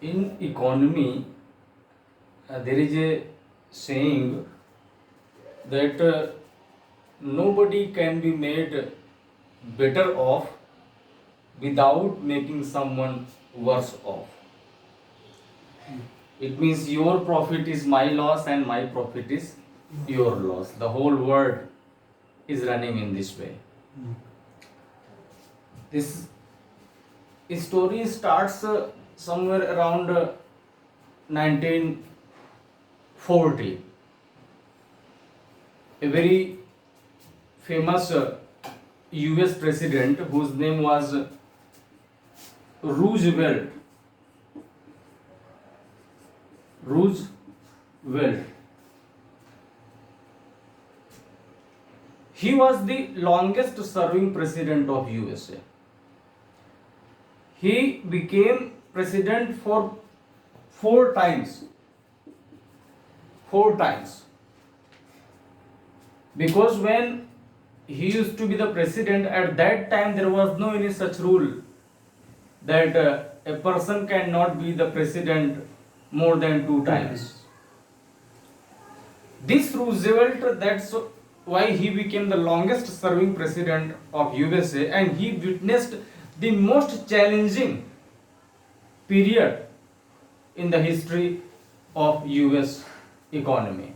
In economy, there is a saying that nobody can be made better off without making someone worse off. It means your profit is my loss and my profit is your loss. The whole world is running in this way. This story starts somewhere around 1940. A very famous US president whose name was Roosevelt. He was the longest serving president of USA. He became president for four times. Because when he used to be the president, at that time there was no any such rule that a person cannot be the president more than two times. This Roosevelt, that's why he became the longest serving president of USA, and he witnessed the most challenging period in the history of US economy.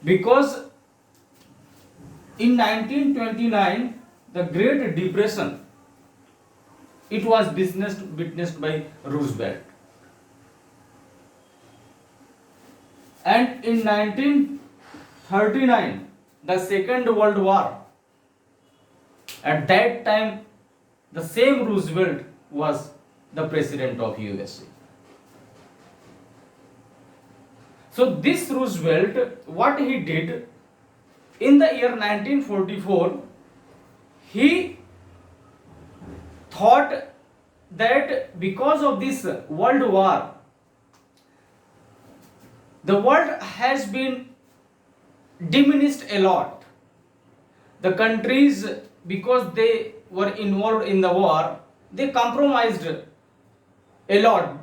Because in 1929, the Great Depression, it was witnessed by Roosevelt. And in 1939, the Second World War, at that time, the same Roosevelt was the president of USA. So this Roosevelt, what he did in the year 1944, he thought that because of this world war, the world has been diminished a lot. The countries, because they were involved in the war, they compromised a lot.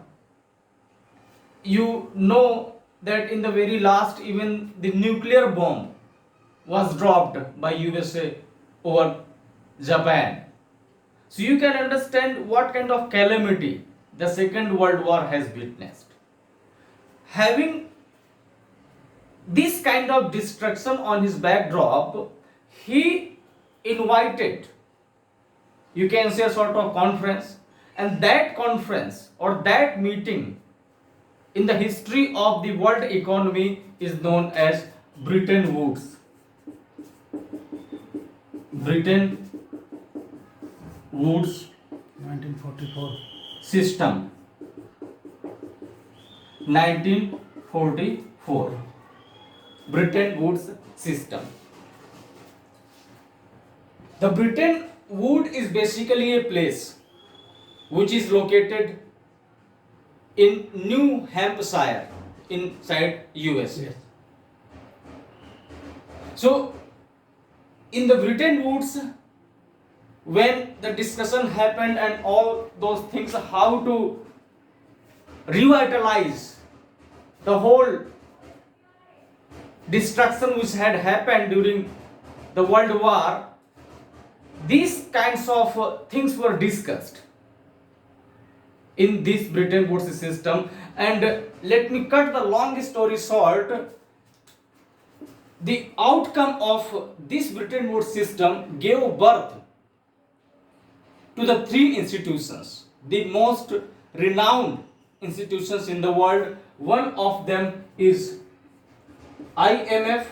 You know that in the very last, even the nuclear bomb was dropped by USA over Japan. So you can understand what kind of calamity the Second World War has witnessed. Having this kind of destruction on his backdrop, he invited, you can say, a sort of conference, and that conference or that meeting in the history of the world economy is known as Bretton Woods Woods 1944 system. 1944 Bretton Woods system. The Bretton Woods is basically a place which is located in New Hampshire inside USA. Yes. So in the Bretton Woods, when the discussion happened and all those things, how to revitalize the whole destruction which had happened during the World War, these kinds of things were discussed in this Bretton Woods system. And let me cut the long story short. The outcome of this Bretton Woods system gave birth to the three institutions, the most renowned institutions in the world. One of them is IMF,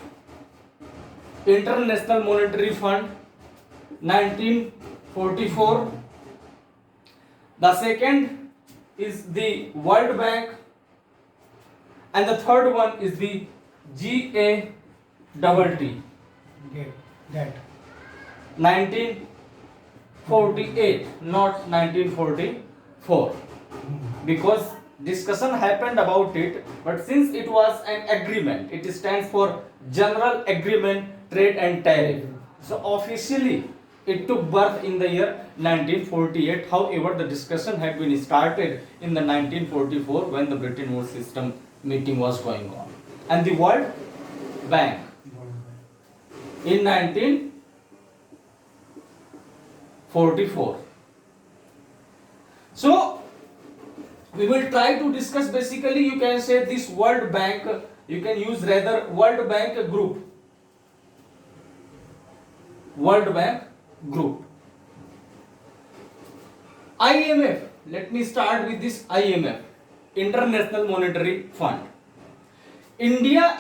International Monetary Fund, 1944. The second is the World Bank, and the third one is the GATT, That 1948, not 1944, because discussion happened about it, but since it was an agreement, it stands for General Agreement, Trade and Tariff. So officially It took birth in the year 1948. However, the discussion had been started in the 1944 when the Bretton Woods system meeting was going on. And the World Bank in 1944. So, we will try to discuss basically, you can say this World Bank, you can use rather World Bank group. World Bank group. IMF, let me start with this IMF, International Monetary Fund. India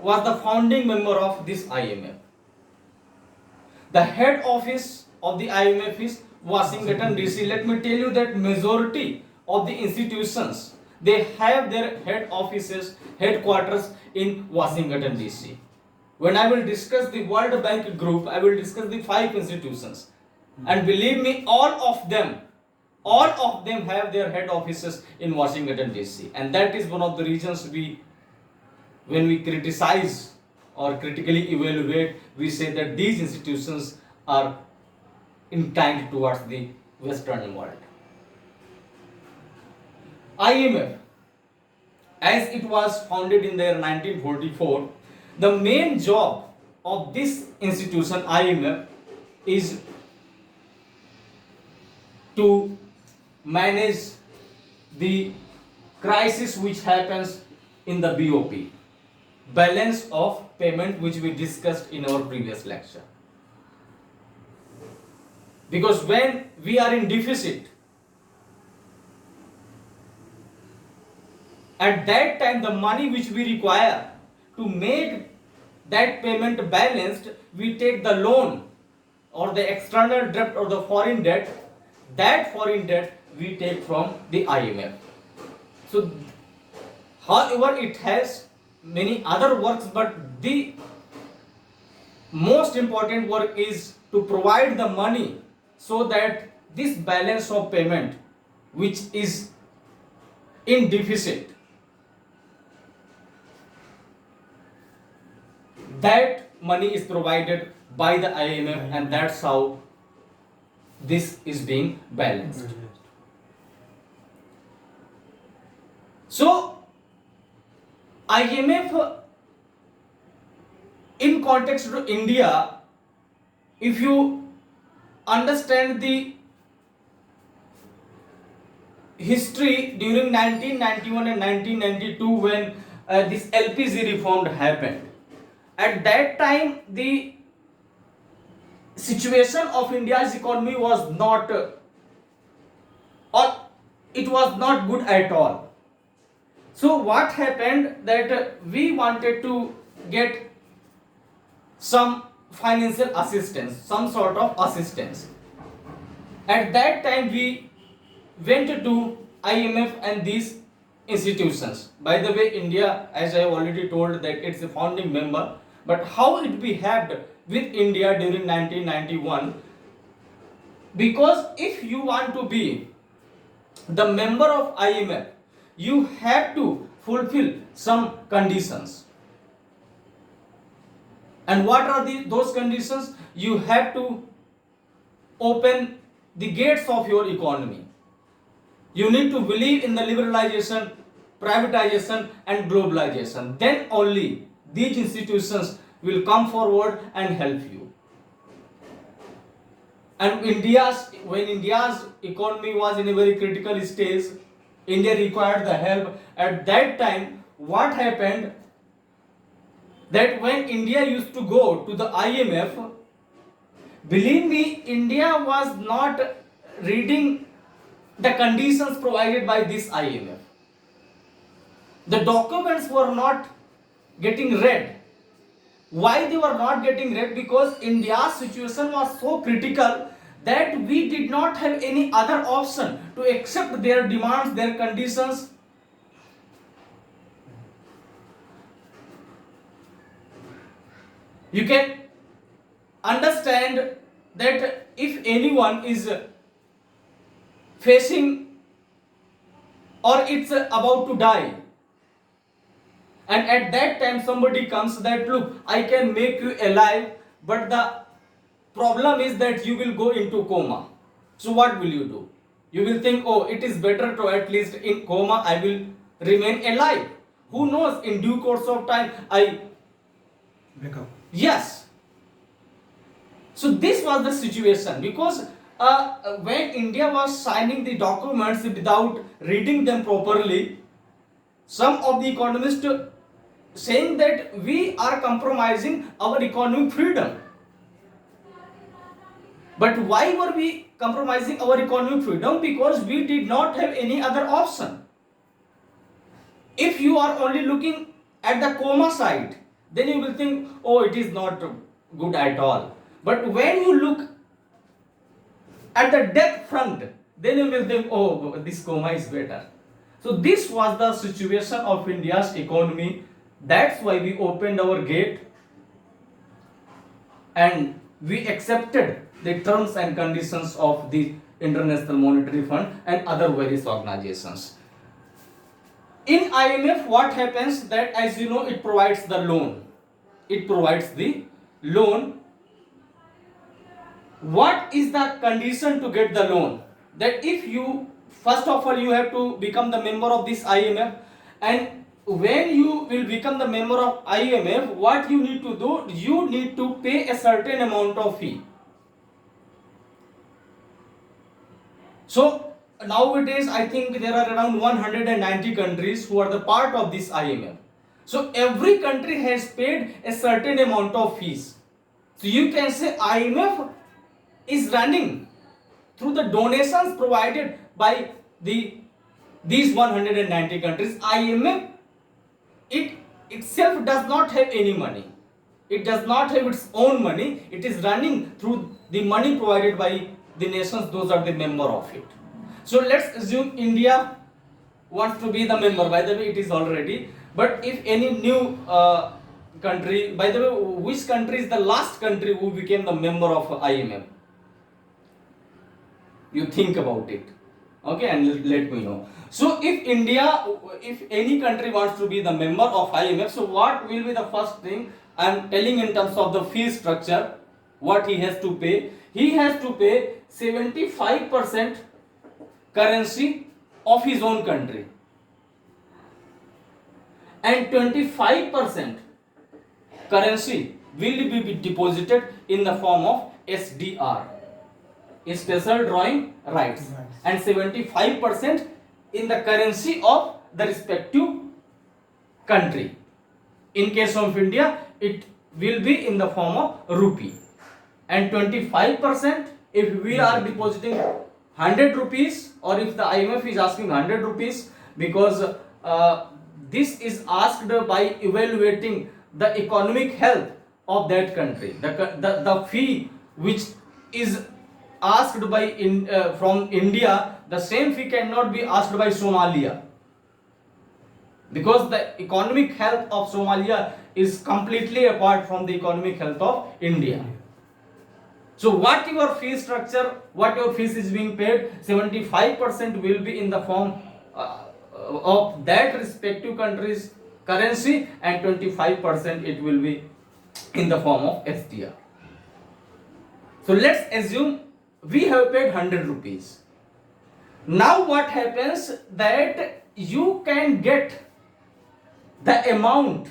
was the founding member of this IMF. The head office of the IMF is Washington DC. Let me tell you that majority of the institutions, they have their headquarters in Washington DC. When I will discuss the World Bank group, I will discuss the 5 institutions. And believe me, all of them have their head offices in Washington DC. And that is one of the reasons when we criticize or critically evaluate, we say that these institutions are inclined towards the Western world. IMF, as it was founded in the year 1944, the main job of this institution, IMF, is to manage the crisis which happens in the BOP, balance of payment, which we discussed in our previous lecture. Because when we are in deficit, at that time the money which we require to make that payment balanced, we take the loan or the external debt or the foreign debt. That foreign debt we take from the IMF. So, however, it has many other works, but the most important work is to provide the money so that this balance of payment, which is in deficit, that money is provided by the IMF, and that's how this is being balanced. So, IMF in context to India, if you understand the history during 1991 and 1992 when this LPG reform happened, at that time the situation of India's economy was not good at all. So what happened that we wanted to get some financial assistance, some sort of assistance. At that time we went to IMF and these institutions. By the way, India, as I have already told, that it's a founding member, but how it behaved with India during 1991, because if you want to be the member of IMF, you have to fulfill some conditions. And what are those conditions? You have to open the gates of your economy. You need to believe in the liberalization, privatization and globalization. Then only these institutions will come forward and help you. And when India's economy was in a very critical stage, India required the help. At that time, what happened? That when India used to go to the IMF, believe me, India was not reading the conditions provided by this IMF. The documents were not getting read. Why they were not getting read? Because India's situation was so critical that we did not have any other option to accept their demands, their conditions. You can understand that if anyone is facing or it's about to die, And at that time somebody comes that, look, I can make you alive, but the problem is that you will go into coma. So what will you do? You will think, oh, it is better to at least in coma I will remain alive. Who knows, in due course of time I Wake up. yes. So this was the situation, because when India was signing the documents without reading them properly, some of the economists saying that we are compromising our economic freedom. But why were we compromising our economic freedom? Because we did not have any other option. If you are only looking at the coma side, then you will think, oh, it is not good at all. But when you look at the death front, then you will think, oh, this coma is better. So this was the situation of India's economy. That's why we opened our gate and we accepted the terms and conditions of the International Monetary Fund and other various organizations. In IMF, what happens that, as you know, it provides the loan. It provides the loan. What is the condition to get the loan? That if you, first of all, you have to become the member of this IMF, and when you will become the member of IMF, what you need to do? You need to pay a certain amount of fee. So nowadays I think there are around 190 countries who are the part of this IMF. So every country has paid a certain amount of fees. So you can say IMF is running through the donations provided by these 190 countries. IMF it itself does not have any money. It does not have its own money. It is running through the money provided by the nations. Those are the member of it. So let's assume India wants to be the member. By the way, it is already. But if any new country, by the way, which country is the last country who became the member of IMF? You think about it, okay, and let me know. So if any country wants to be the member of IMF, so what will be the first thing I am telling in terms of the fee structure? What he has to pay? He has to pay 75% currency of his own country, and 25% currency will be deposited in the form of SDR, special drawing rights, and 75% in the currency of the respective country. In case of India, it will be in the form of rupee, and 25% if we are depositing 100 rupees, or if the IMF is asking 100 rupees, because this is asked by evaluating the economic health of that country. The fee which is asked by from India, the same fee cannot be asked by Somalia, because the economic health of Somalia is completely apart from the economic health of India. So what your fee structure, what your fees is being paid, 75% will be in the form of that respective country's currency, and 25% it will be in the form of SDR. So let's assume we have paid 100 rupees. Now what happens that you can get the amount,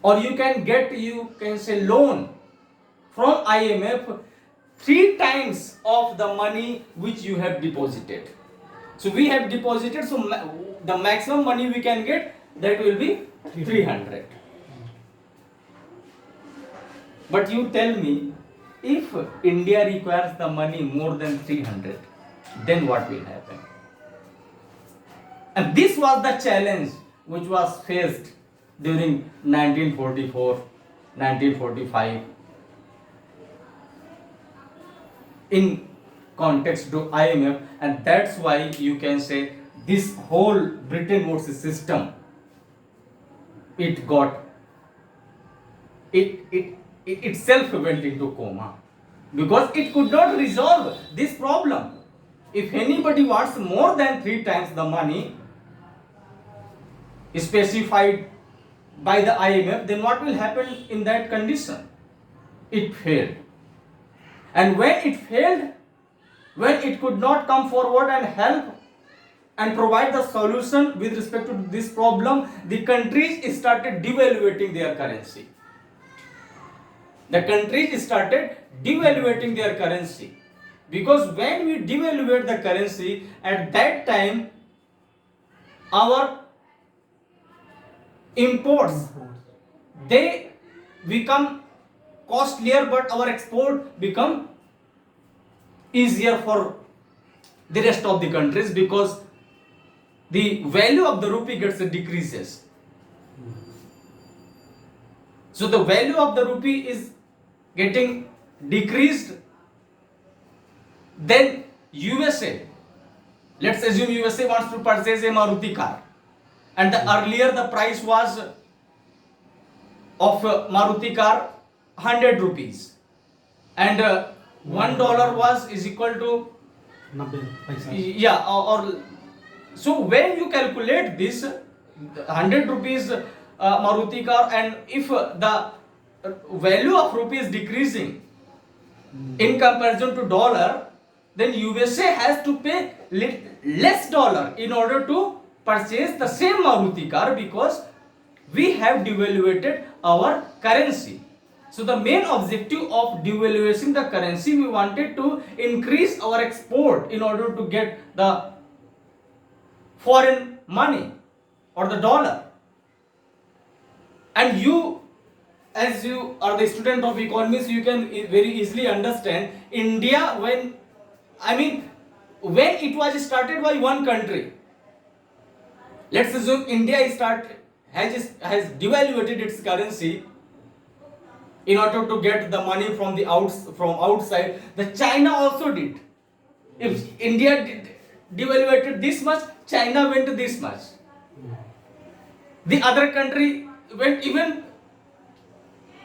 or you can say loan from IMF 3 times of the money which you have deposited. So we have deposited, so the maximum money we can get, that will be 300. But you tell me, if India requires the money more than 300, then what will happen? And this was the challenge which was faced during 1944, 1945 in context to IMF, and that's why you can say this whole Bretton Woods system, it itself went into coma, because it could not resolve this problem. If anybody wants more than 3 times the money, specified by the IMF, then what will happen in that condition? It failed. And when it failed, when it could not come forward and help and provide the solution with respect to this problem, the countries started devaluating their currency. The countries started devaluating their currency. Because when we devaluate the currency, at that time, our imports, they become costlier, but our export become easier for the rest of the countries, because the value of the rupee gets decreases. So the value of the rupee is getting decreased. Then USA, let's assume USA wants to purchase a Maruti car, and earlier the price was of Maruti car 100 rupees, and $1 was is equal to 90 paisa. yeah, or so when you calculate this 100 rupees Maruti car, and if the value of rupee is decreasing in comparison to dollar, then USA has to pay less dollar in order to purchase the same Maruti car, because we have devaluated our currency. So the main objective of devaluing the currency, we wanted to increase our export in order to get the foreign money or the dollar. And you, as you are the student of economics, you can very easily understand India, when it was started by one country. Let's assume India has devaluated its currency in order to get the money from outside. The China also did. If India devaluated this much, China went this much. The other country went even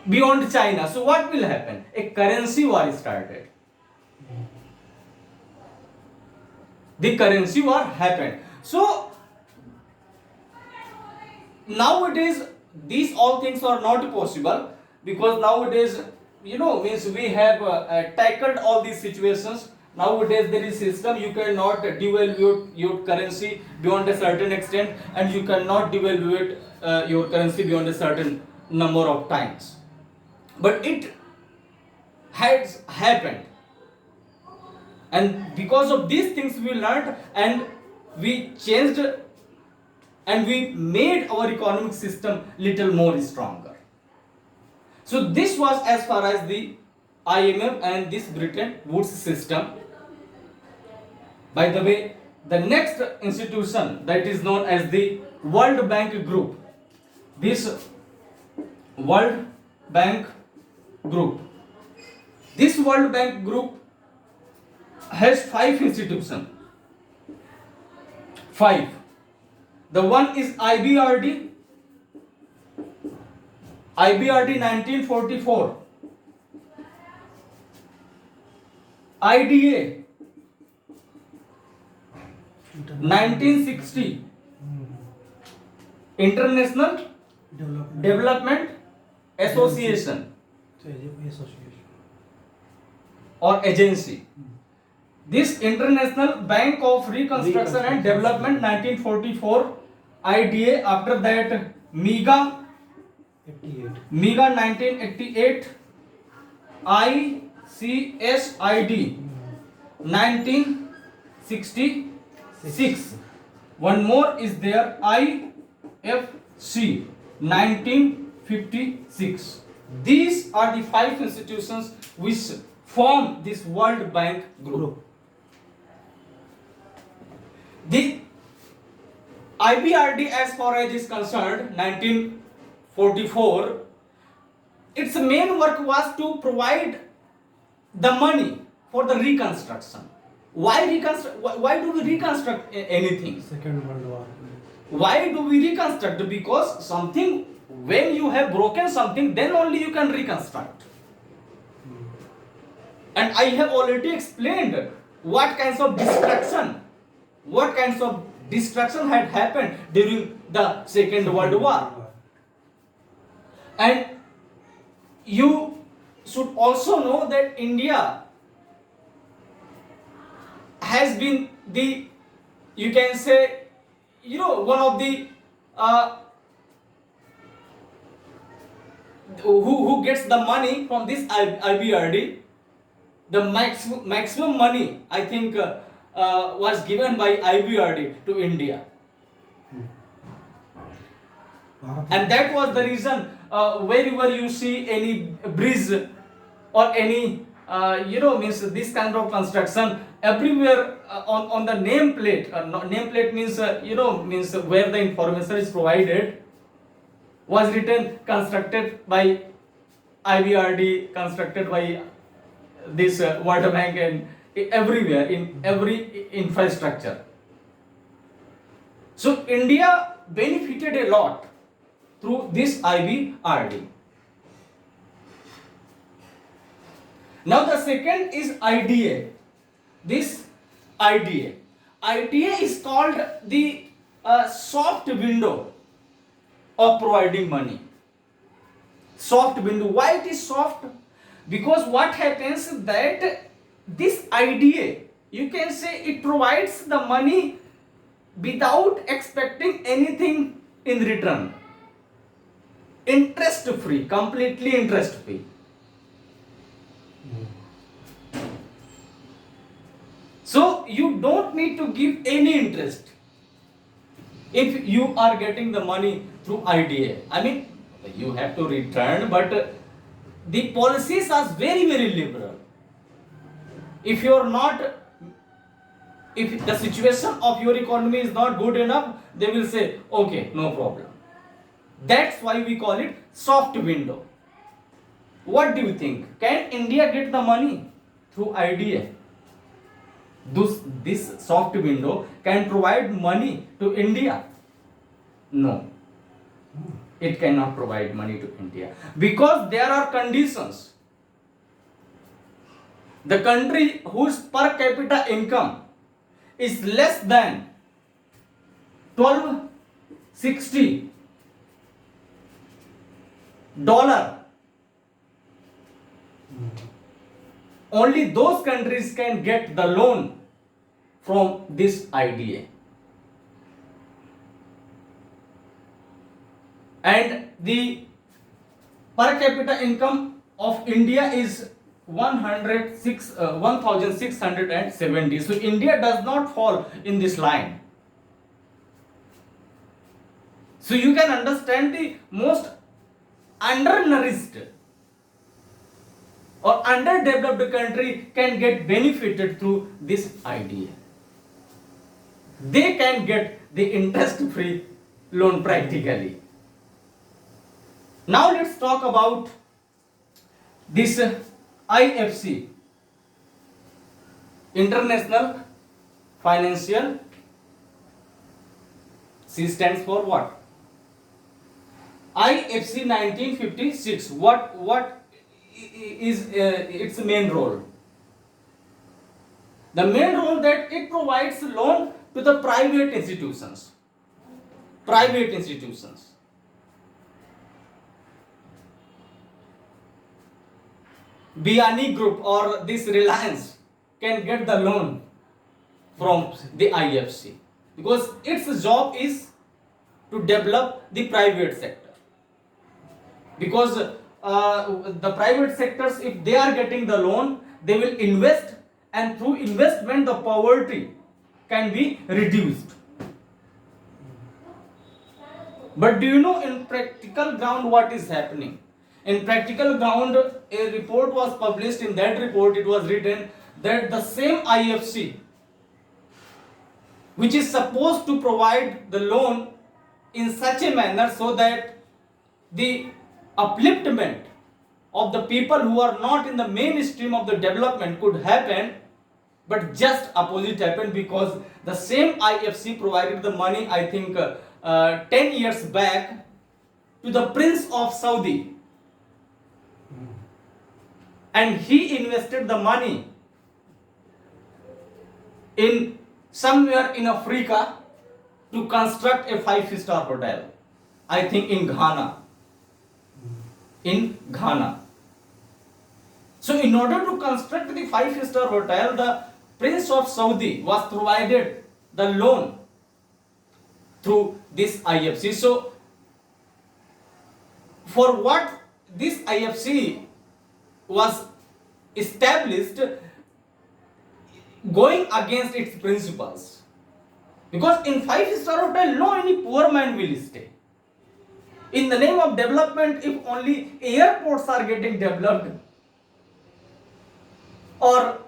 beyond China. So what will happen? A currency war started. The currency war happened. So nowadays these all things are not possible, because nowadays means we have tackled all these situations. Nowadays there is system, you cannot devalue your currency beyond a certain extent, and you cannot devalue your currency beyond a certain number of times. But it has happened, and because of these things we learned, and we changed, and we made our economic system little more stronger. So this was as far as the IMF and this Bretton Woods system. By the way, the next institution that is known as the World Bank Group. This World Bank Group. This World Bank Group has 5 institutions. 5. The one is IBRD. IBRD 1944. IDA 1960. International Development Association or agency. This International Bank of Reconstruction and Development 1944. IDA, after that MIGA 1988. ICSID 1966. One more is there, IFC 1956. These are the 5 institutions which form this World Bank Group. The IBRD, as far as is concerned, 1944, its main work was to provide the money for the reconstruction. Why do we reconstruct anything? Second World War. Why do we reconstruct? Because something, when you have broken something, then only you can reconstruct. And I have already explained what kinds of destruction, what kinds of destruction had happened during the Second World War. And you should also know that India has been the, you can say, one of the who gets the money from this IBRD. The maximum money, I think, was given by IBRD to India. And that was the reason wherever you see any bridge or any means this kind of construction, everywhere on the nameplate, nameplate means means where the information is provided, was written constructed by IBRD, constructed by this World Bank, and everywhere in every infrastructure. So India benefited a lot through this IBRD. Now the second is IDA. This IDA. IDA is called the soft window of providing money. Soft window. Why it is soft? Because what happens is that this IDA, you can say, it provides the money without expecting anything in return. Interest free, completely interest free. So you don't need to give any interest if you are getting the money through IDA. I mean, you have to return, but the policies are very, very liberal. If the situation of your economy is not good enough, they will say, okay, no problem. That's why we call it soft window. What do you think? Can India get the money through IDA? This soft window can provide money to India? No. It cannot provide money to India because there are conditions. The country whose per capita income is less than 1260 dollar, only those countries can get the loan from this IDA. And the per capita income of India is 1670. So India does not fall in this line. So you can understand the most undernourished or underdeveloped country can get benefited through this IDA. They can get the interest-free loan practically. Now let's talk about this IFC, International Financial. C stands for what? IFC 1956. What is its main role? The main role that it provides loan to the private institutions. Private institutions. Biani Group or this Reliance can get the loan from the IFC because its job is to develop the private sector. Because the private sectors, if they are getting the loan, they will invest, and through investment the poverty can be reduced. But do you know in practical ground what is happening? In practical ground, a report was published. In that report, it was written that the same IFC, which is supposed to provide the loan in such a manner so that the upliftment of the people who are not in the mainstream of the development could happen, but just opposite happened because the same IFC provided the money, I think 10 years back, to the Prince of Saudi. And he invested the money in somewhere in Africa, to construct a 5-star hotel. I think in Ghana. In Ghana. So in order to construct the 5-star hotel, the Prince of Saudi was provided the loan through this IFC. So for what this IFC was established, going against its principles, because in 5-star hotel no any poor man will stay. In the name of development, if only airports are getting developed, or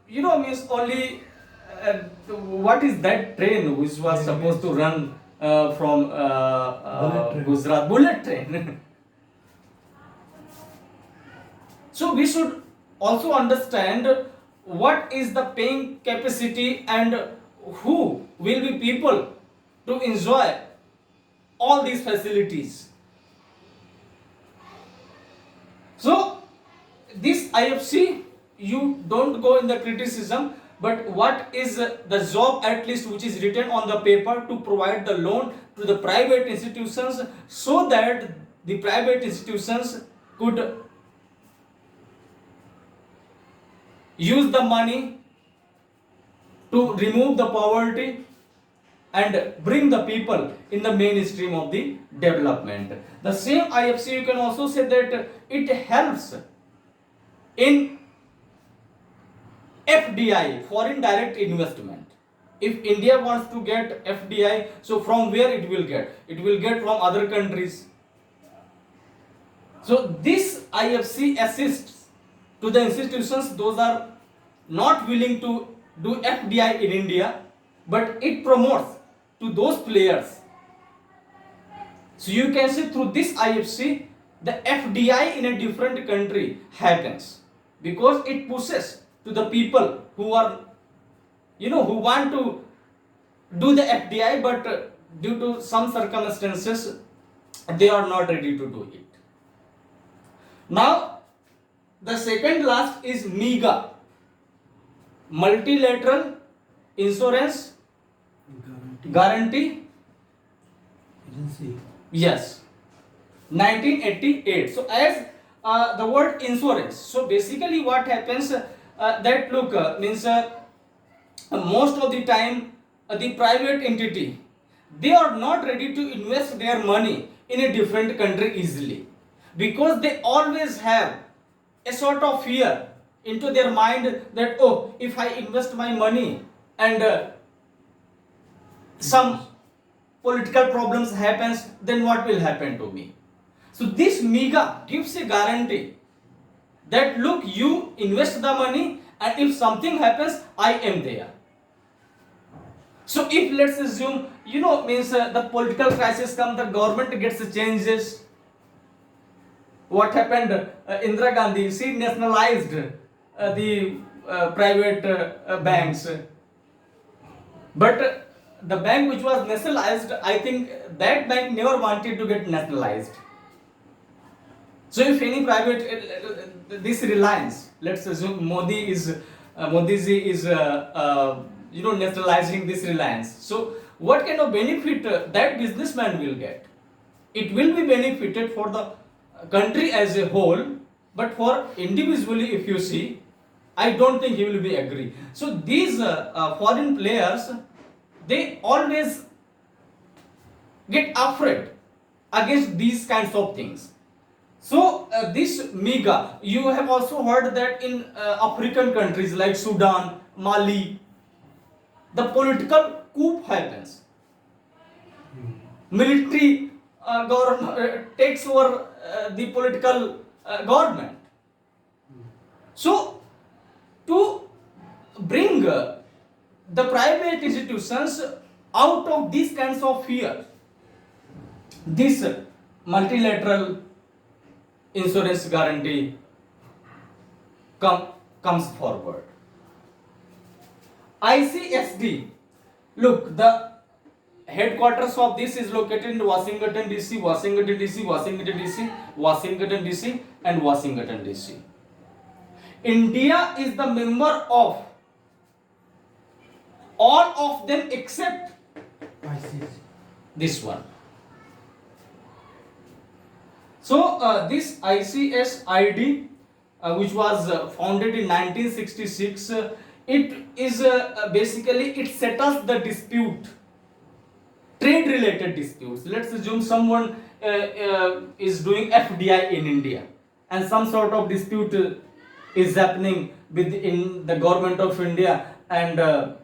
means only what is that train which was supposed to run from Gujarat, bullet train. So we should also understand what is the paying capacity and who will be people to enjoy all these facilities. So this IFC, you don't go in the criticism, but what is the job at least which is written on the paper to provide the loan to the private institutions, so that the private institutions could use the money to remove the poverty and bring the people in the mainstream of the development. The same IFC, you can also say that it helps in FDI, foreign direct investment. If India wants to get FDI, so from where it will get? It will get from other countries. So this IFC assists to the institutions, those are not willing to do FDI in India, but it promotes to those players. So you can see through this IFC, the FDI in a different country happens, because it pushes to the people who are, who want to do the FDI, but due to some circumstances, they are not ready to do it. Now, the second last is MEGA, Multilateral Insurance Guarantee Agency. Yes, 1988. So as the word insurance, so basically what happens, that look means most of the time the private entity, they are not ready to invest their money in a different country easily, because they always have a sort of fear into their mind that, oh, if I invest my money and some political problems happens, then what will happen to me? So this MEGA gives a guarantee that, look, you invest the money and if something happens, I am there. So if let's assume, means the political crisis comes, the government gets changes. What happened? Indira Gandhi, she nationalized the private banks. But the bank which was nationalized, I think that bank never wanted to get nationalized. So if any private, this Reliance, let's assume Modiji is nationalizing this Reliance. So what kind of benefit that businessman will get? It will be benefited for the country as a whole, but for individually, if you see, I don't think he will be agree. So these foreign players, they always get afraid against these kinds of things. So this MEGA, you have also heard that in African countries like Sudan, Mali, the political coup happens. Military government takes over the political government. So to bring the private institutions out of these kinds of fear, this multilateral insurance guarantee comes forward. ICSD, look, the headquarters of this is located in Washington DC, Washington DC, Washington DC, Washington DC, and Washington DC. India is the member of all of them except this one. So this ICSID, which was founded in 1966, it is basically it settles the dispute, trade related disputes. Let's assume someone is doing FDI in India, and some sort of dispute is happening within the government of India and the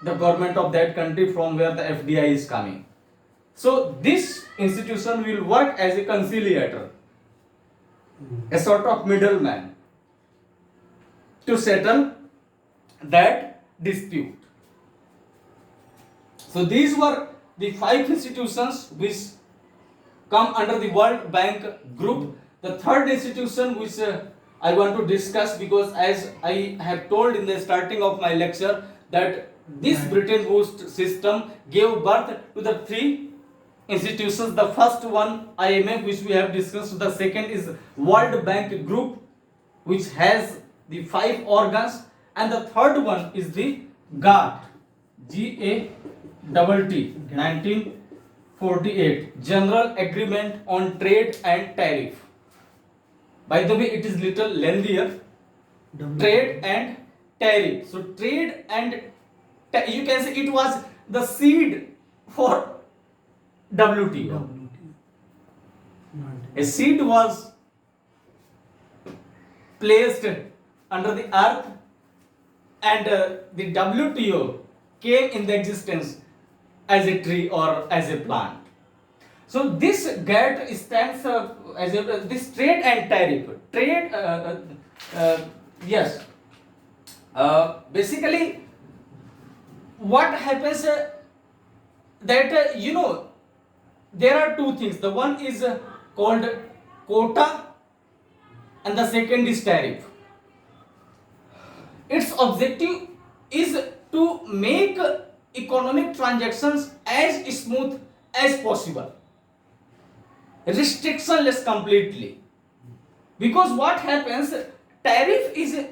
government of that country from where the FDI is coming. So this institution will work as a conciliator, a sort of middleman, to settle that dispute. So these were the 5 institutions which come under the World Bank group. The third institution which I want to discuss, because as I have told in the starting of my lecture that this Britten Woods system gave birth to the 3 institutions. The first one IMF, which we have discussed. The second is World Bank group, which has the 5 organs, and the third one is the GATT, GATT, 1948, General Agreement on Trade and Tariff. By the way, it is little lengthier. Trade and tariff. So trade and you can say it was the seed for WTO. A seed was placed under the earth, and the WTO came in the existence as a tree or as a plant. So this GATT stands as this trade and tariff. Trade, yes. Basically, what happens that there are 2 things. The one is called quota, and the second is tariff. Its objective is to make economic transactions as smooth as possible, restrictionless completely. Because what happens, tariff is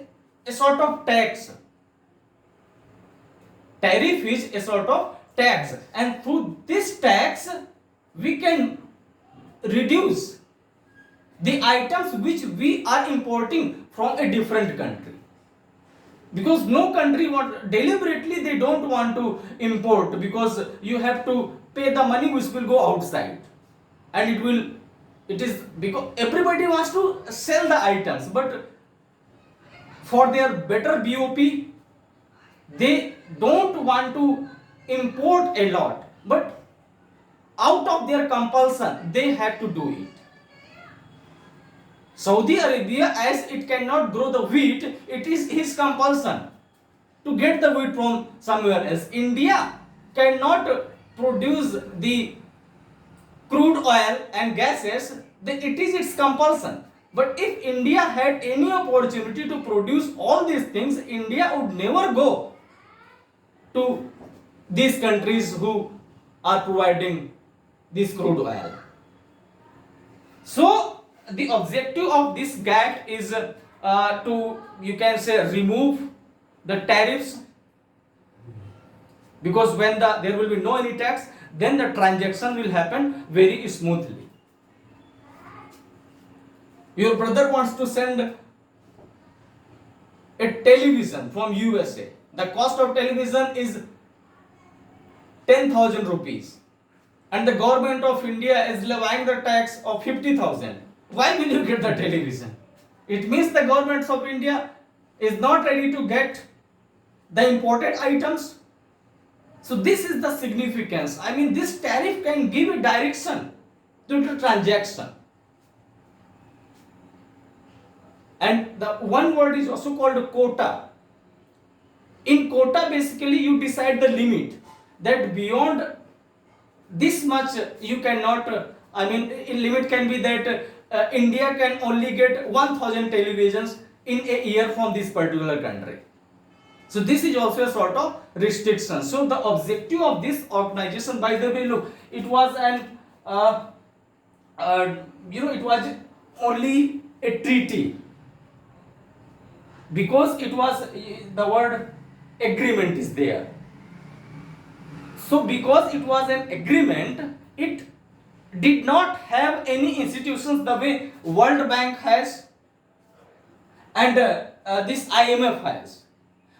a sort of tax. Tariff is a sort of tax, and through this tax we can reduce the items which we are importing from a different country. Because no country deliberately they don't want to import, because you have to pay the money which will go outside, and it is because everybody wants to sell the items, but for their better BOP they don't want to import a lot, but out of their compulsion they have to do it. Saudi Arabia, as it cannot grow the wheat, it is his compulsion to get the wheat from somewhere else. India cannot produce the crude oil and gases, it is its compulsion. But if India had any opportunity to produce all these things, India would never go to these countries who are providing this crude oil. So the objective of this GATT is to, you can say, remove the tariffs, because when there will be no any tax, then the transaction will happen very smoothly. Your brother wants to send a television from USA. The cost of television is 10,000 rupees, and the government of India is levying the tax of 50,000. Why will you get the television? It means the government of India is not ready to get the imported items. So this is the significance. I mean, this tariff can give a direction to the transaction. And the one word is also called quota. In quota, basically you decide the limit, that beyond this much you cannot, in limit can be that India can only get 1000 televisions in a year from this particular country. So this is also a sort of restriction. So the objective of this organization, by the way, look, it was it was only a treaty, because it was the word agreement is there. So because it was an agreement, it did not have any institutions the way World Bank has and this IMF has.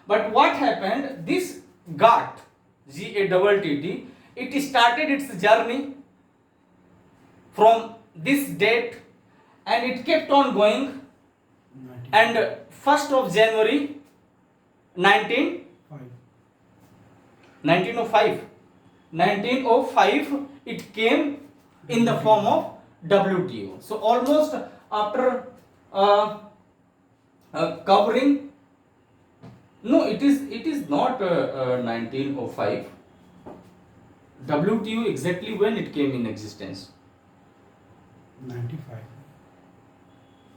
But what happened? This GATT, GATT, it started its journey from this date and it kept on going. And 1st of January 1905 it came in the form of WTO. So almost after covering, no, it is not 1905. WTO exactly when it came in existence? 95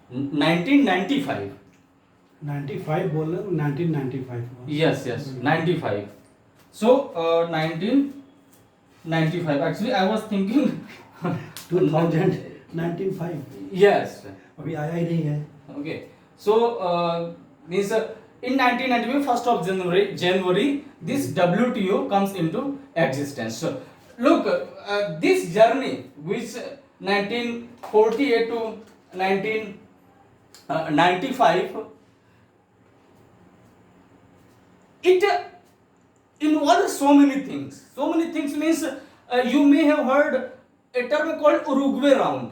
1995. 95 बोल रहे हो 1995 हुआ। Yes, 95. So 1995. Actually, I was thinking 2095 yes. अभी आया ही नहीं है। Okay. So means in 1995, 1st of January, this WTO comes into existence. So look, this journey, which 1948 to 1995, it involves so many things. So many things means you may have heard a term called Uruguay Round.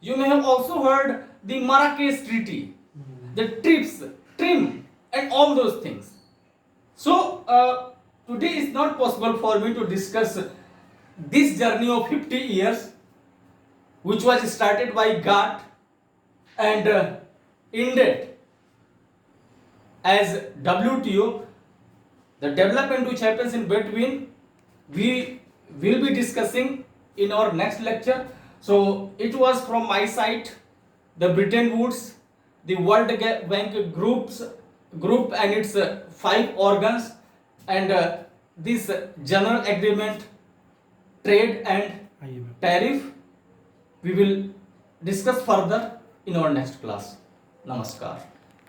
You may have also heard the Marrakesh Treaty, the TRIPS, TRIM, and all those things. So today is not possible for me to discuss this journey of 50 years, which was started by GATT and ended as WTO. The development which happens in between, we will be discussing in our next lecture. So it was from my side, the Britten Woods, the World Bank group and its 5 organs, and this general agreement, trade and IMF tariff. We will discuss further in our next class. Namaskar.